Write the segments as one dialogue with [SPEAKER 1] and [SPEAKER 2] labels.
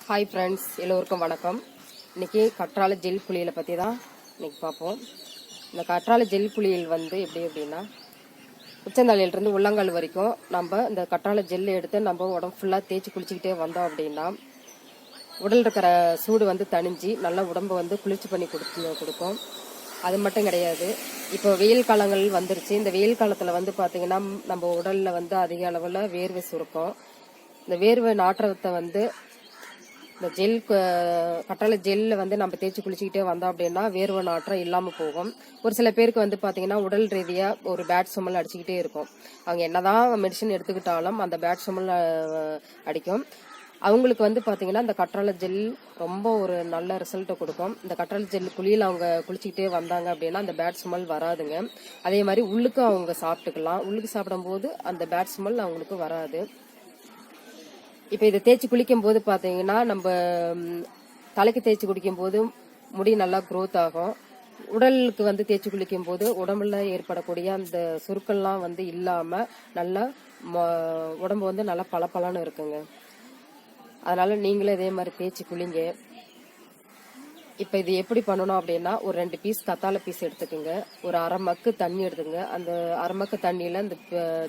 [SPEAKER 1] Hi friends, எல்லோருக்கும் வணக்கம். இன்றைக்கி கற்றாழை ஜெல் குளியலை பற்றி தான் இன்றைக்கி பார்ப்போம். இந்த கற்றாழை ஜெல் குளியல் எப்படி அப்படின்னா, உச்சந்தலையிலிருந்து உள்ளங்கால் வரைக்கும் நம்ம இந்த கற்றாழை ஜெல் எடுத்து நம்ம உடம்பு ஃபுல்லாக தேய்ச்சி குளிச்சுக்கிட்டே வந்தோம் அப்படின்னா உடல் இருக்கிற சூடு தணிஞ்சு நல்லா உடம்பை குளிர்ச்சி பண்ணி கொடுக்கும். அது மட்டும் கிடையாது, இப்போ வெயில் காலங்கள் வந்துருச்சு. இந்த வெயில் காலத்தில் பார்த்தீங்கன்னா நம்ம உடலில் அதிக அளவில் வேர்வை சுருக்கும். இந்த வேர்வை நாற்றத்தை இந்த ஜெல் கற்றாழை ஜெல்ல நம்ம தேய்ச்சி குளிச்சுக்கிட்டே வந்தோம் அப்படின்னா வேர்வை நாற்றம் இல்லாமல் போகும். ஒரு சில பேருக்கு பார்த்தீங்கன்னா உடல் ரீதியாக ஒரு பேட் சுமல் அடிச்சுக்கிட்டே இருக்கும். அவங்க என்னதான் மெடிசன் எடுத்துக்கிட்டாலும் அந்த பேட் சுமல் அடிக்கும். அவங்களுக்கு பார்த்தீங்கன்னா இந்த கற்றாழை ஜெல் ரொம்ப ஒரு நல்ல ரிசல்ட்டை கொடுக்கும். இந்த கற்றாழை ஜெல் குளியில் அவங்க குளிச்சுக்கிட்டே வந்தாங்க அப்படின்னா அந்த பேட் ஸ்மெல் வராதுங்க. அதே மாதிரி உள்ளுக்கும் அவங்க சாப்பிட்டுக்கலாம். உள்ளுக்கு சாப்பிடும்போது அந்த பேட் ஸ்மெல் அவங்களுக்கு வராது. இப்போ இதை தேய்ச்சி குளிக்கும் போது பார்த்தீங்கன்னா நம்ம தலைக்கு தேய்ச்சி குளிக்கும் போது முடி நல்லா க்ரோத் ஆகும். உடலுக்கு தேய்ச்சி குளிக்கும் போது உடம்புல ஏற்படக்கூடிய அந்த சுருக்கெல்லாம் இல்லாமல் நல்லா உடம்பு நல்லா பளபளன்னு இருக்குங்க. அதனால நீங்களும் இதே மாதிரி தேய்ச்சி குளிங்க. இப்போ இது எப்படி பண்ணணும் அப்படின்னா, ஒரு 2 பீஸ் கத்தாழை பீஸ் எடுத்துக்கோங்க. ஒரு அரை மக்கு தண்ணி எடுத்துங்க. அந்த அரை மக்கு தண்ணியில் இந்த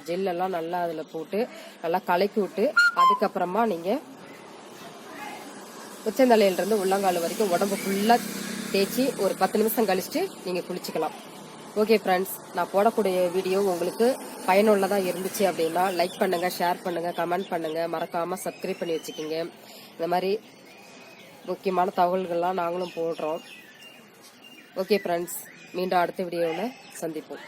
[SPEAKER 1] ஜெல்லெல்லாம் நல்லா அதில் போட்டு நல்லா கலக்கி விட்டு அதுக்கப்புறமா நீங்கள் உச்சந்தலையிலிருந்து உள்ளங்கால் வரைக்கும் உடம்பு ஃபுல்லாக தேய்ச்சி ஒரு 10 நிமிஷம் கழிச்சுட்டு நீங்கள் குளிச்சுக்கலாம். ஓகே ஃப்ரெண்ட்ஸ், நான் போடக்கூடிய வீடியோ உங்களுக்கு பயனுள்ளதாக இருந்துச்சு அப்படின்னா லைக் பண்ணுங்கள், ஷேர் பண்ணுங்கள், கமெண்ட் பண்ணுங்கள், மறக்காமல் சப்ஸ்கிரைப் பண்ணி வச்சுக்கிங்க. இந்த மாதிரி முக்கியமான தகவல்கள்லாம் நாங்களும் போடுறோம். ஓகே ஃப்ரெண்ட்ஸ், மீண்டும் அடுத்த வீடியோவில் சந்திப்போம்.